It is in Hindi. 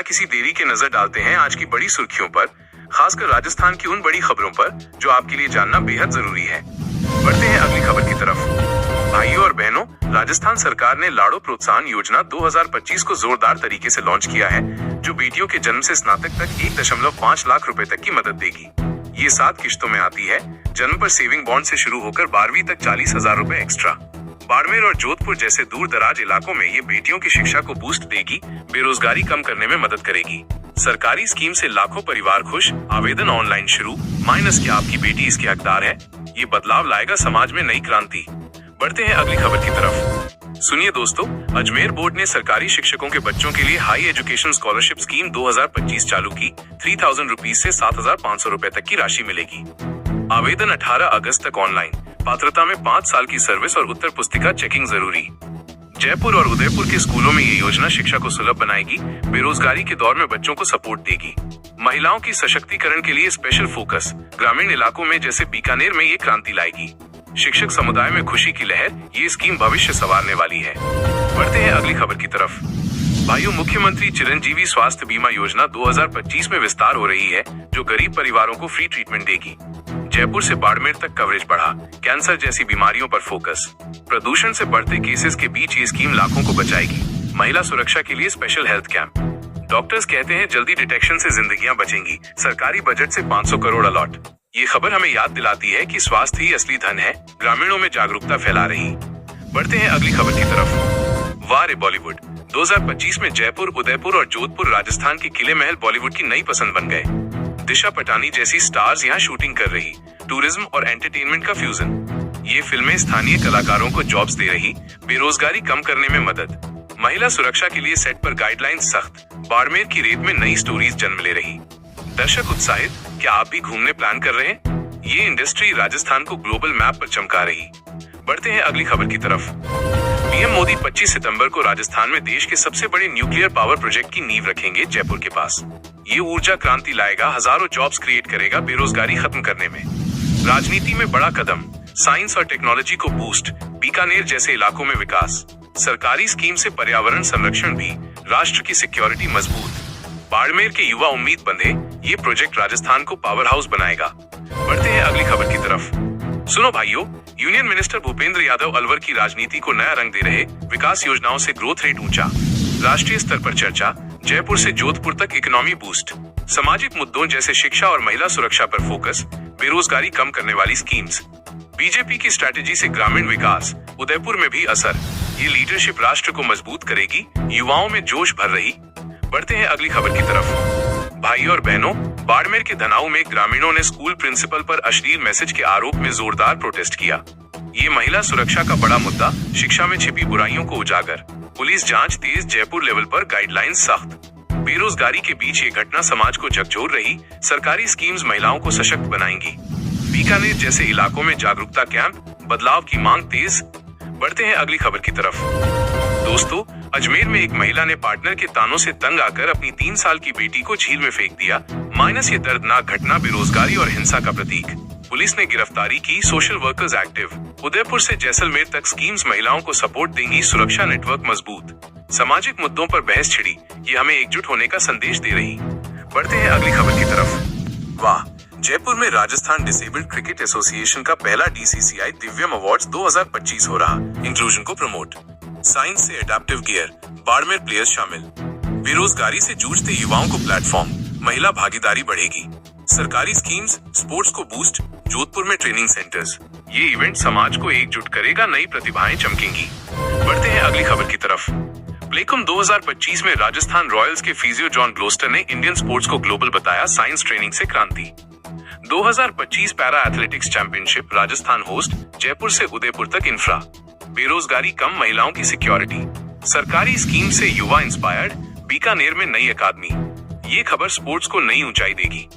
किसी देरी के नजर डालते हैं आज की बड़ी सुर्खियों पर, खासकर राजस्थान की उन बड़ी खबरों पर जो आपके लिए जानना बेहद जरूरी है। बढ़ते हैं अगली खबर की तरफ। भाइयों और बहनों, राजस्थान सरकार ने लाड़ो प्रोत्साहन योजना 2025 को जोरदार तरीके से लॉन्च किया है, जो बेटियों के जन्म से स्नातक तक 1.5 लाख रुपए तक की मदद देगी। ये 7 किश्तों में आती है। जन्म पर सेविंग बॉन्ड से शुरू होकर 12वीं तक 40,000 रुपए एक्स्ट्रा। बाड़मेर और जोधपुर जैसे दूर दराज इलाकों में ये बेटियों की शिक्षा को बूस्ट देगी, बेरोजगारी कम करने में मदद करेगी। सरकारी स्कीम से लाखों परिवार खुश। आवेदन ऑनलाइन शुरू। माइनस क्या आपकी बेटी इसके हकदार है? ये बदलाव लाएगा समाज में नई क्रांति। बढ़ते हैं अगली खबर की तरफ। सुनिए दोस्तों, अजमेर बोर्ड ने सरकारी शिक्षकों के बच्चों के लिए हाई एजुकेशन स्कॉलरशिप स्कीम 2025 चालू की। 3000 रुपीज से 7500 रुपए तक की राशि मिलेगी। आवेदन 18 अगस्त तक ऑनलाइन। पात्रता में 5 साल की सर्विस और उत्तर पुस्तिका चेकिंग जरूरी। जयपुर और उदयपुर के स्कूलों में ये योजना शिक्षा को सुलभ बनाएगी, बेरोजगारी के दौर में बच्चों को सपोर्ट देगी। महिलाओं की सशक्तिकरण के लिए स्पेशल फोकस। ग्रामीण इलाकों में जैसे बीकानेर में ये क्रांति लाएगी। शिक्षक समुदाय में खुशी की लहर। ये स्कीम भविष्य संवारने वाली है। बढ़ते हैं अगली खबर की तरफ। भाइयों, मुख्यमंत्री चिरंजीवी स्वास्थ्य बीमा योजना 2025 में विस्तार हो रही है, जो गरीब परिवारों को फ्री ट्रीटमेंट देगी। जयपुर से बाड़मेर तक कवरेज बढ़ा। कैंसर जैसी बीमारियों पर फोकस। प्रदूषण से बढ़ते केसेस के बीच ये स्कीम लाखों को बचाएगी। महिला सुरक्षा के लिए स्पेशल हेल्थ कैंप। डॉक्टर्स कहते हैं जल्दी डिटेक्शन से जिंदगियां बचेंगी। सरकारी बजट से 500 करोड़ अलॉट। ये खबर हमें याद दिलाती है कि स्वास्थ्य ही असली धन है। ग्रामीणों में जागरूकता फैला रही। बढ़ते हैं अगली खबर की तरफ। वाह रे बॉलीवुड। 2025 में जयपुर, उदयपुर और जोधपुर राजस्थान के किले महल बॉलीवुड की नई पसंद बन गए। दिशा पटानी जैसी स्टार्स यहाँ शूटिंग कर रही। टूरिज्म और एंटरटेनमेंट का फ्यूजन। ये फिल्में स्थानीय कलाकारों को जॉब्स दे रही, बेरोजगारी कम करने में मदद। महिला सुरक्षा के लिए सेट पर गाइडलाइन सख्त। बाड़मेर की रेत में नई स्टोरीज जन्म ले रही। दर्शक उत्साहित। क्या आप भी घूमने प्लान कर रहे हैं? ये इंडस्ट्री राजस्थान को ग्लोबल मैप पर चमका रही। बढ़ते हैं अगली खबर की तरफ। पीएम मोदी 25 सितंबर को राजस्थान में देश के सबसे बड़े न्यूक्लियर पावर प्रोजेक्ट की नींव रखेंगे जयपुर के पास। ये ऊर्जा क्रांति लाएगा, हजारों जॉब्स क्रिएट करेगा, बेरोजगारी खत्म करने में। राजनीति में बड़ा कदम। साइंस और टेक्नोलॉजी को बूस्ट। बीकानेर जैसे इलाकों में विकास। सरकारी स्कीम से पर्यावरण संरक्षण भी। राष्ट्र की सिक्योरिटी मजबूत। बाड़मेर के युवा उम्मीद बंधे। ये प्रोजेक्ट राजस्थान को पावर हाउस बनाएगा। बढ़ते हैं अगली खबर की तरफ। सुनो भाइयों, यूनियन मिनिस्टर भूपेंद्र यादव अलवर की राजनीति को नया रंग दे रहे। विकास योजनाओं से ग्रोथ रेट ऊंचा। राष्ट्रीय स्तर पर चर्चा। जयपुर से जोधपुर तक इकोनॉमी बूस्ट। सामाजिक मुद्दों जैसे शिक्षा और महिला सुरक्षा पर फोकस। बेरोजगारी कम करने वाली स्कीम्स। बीजेपी की स्ट्रैटेजी से ग्रामीण विकास। उदयपुर में भी असर। ये लीडरशिप राष्ट्र को मजबूत करेगी, युवाओं में जोश भर रही। बढ़ते हैं अगली खबर की तरफ। भाइयों और बहनों, बाड़मेर के धनाऊ में ग्रामीणों ने स्कूल प्रिंसिपल पर अश्लील मैसेज के आरोप में जोरदार प्रोटेस्ट किया। ये महिला सुरक्षा का बड़ा मुद्दा। शिक्षा में छिपी बुराइयों को उजागर। पुलिस जांच तेज। जयपुर लेवल पर गाइडलाइन सख्त। बेरोजगारी के बीच ये घटना समाज को झकझोर रही। सरकारी स्कीम्स महिलाओं को सशक्त बनाएंगी। बीकानेर जैसे इलाकों में जागरूकता कैंप। बदलाव की मांग तेज। बढ़ते हैं अगली खबर की तरफ। दोस्तों, अजमेर में एक महिला ने पार्टनर के तानों से तंग आकर अपनी 3 साल की बेटी को झील में फेंक दिया। माइनस ये दर्दनाक घटना बेरोजगारी और हिंसा का प्रतीक। पुलिस ने गिरफ्तारी की। Social workers active. उदयपुर से जैसलमेर तक स्कीम्स महिलाओं को सपोर्ट देंगी। सुरक्षा नेटवर्क मजबूत। सामाजिक मुद्दों पर बहस छिड़ी। ये हमें एकजुट होने का संदेश दे रही। बढ़ते हैं अगली खबर की तरफ। वाह, जयपुर में राजस्थान डिसेबल्ड क्रिकेट एसोसिएशन का पहला DCCI दिव्यम अवार्ड्स 2025 हो रहा। इंक्लूजन को प्रमोट। साइंस से एडेप्टिव गियर। बाड़मेर प्लेयर्स शामिल। बेरोजगारी से जूझते युवाओं को प्लेटफॉर्म। महिला भागीदारी बढ़ेगी। सरकारी स्कीम्स। स्पोर्ट्स को बूस्ट। जोधपुर में ट्रेनिंग सेंटर्स। ये इवेंट समाज को एकजुट करेगा, नई प्रतिभाएं चमकेंगी। बढ़ते हैं अगली खबर की तरफ। प्लेकुम 2025 में राजस्थान रॉयल्स के फिजियो जॉन ग्लोस्टर ने इंडियन स्पोर्ट्स को ग्लोबल बताया। साइंस ट्रेनिंग से क्रांति। 2025 para athletics championship Rajasthan host. Jaipur से उदयपुर तक इंफ्रा। बेरोजगारी कम। महिलाओं की सिक्योरिटी। सरकारी स्कीम से युवा इंस्पायर्ड। बीकानेर में नई अकादमी। ये खबर स्पोर्ट्स को नई ऊंचाई देगी।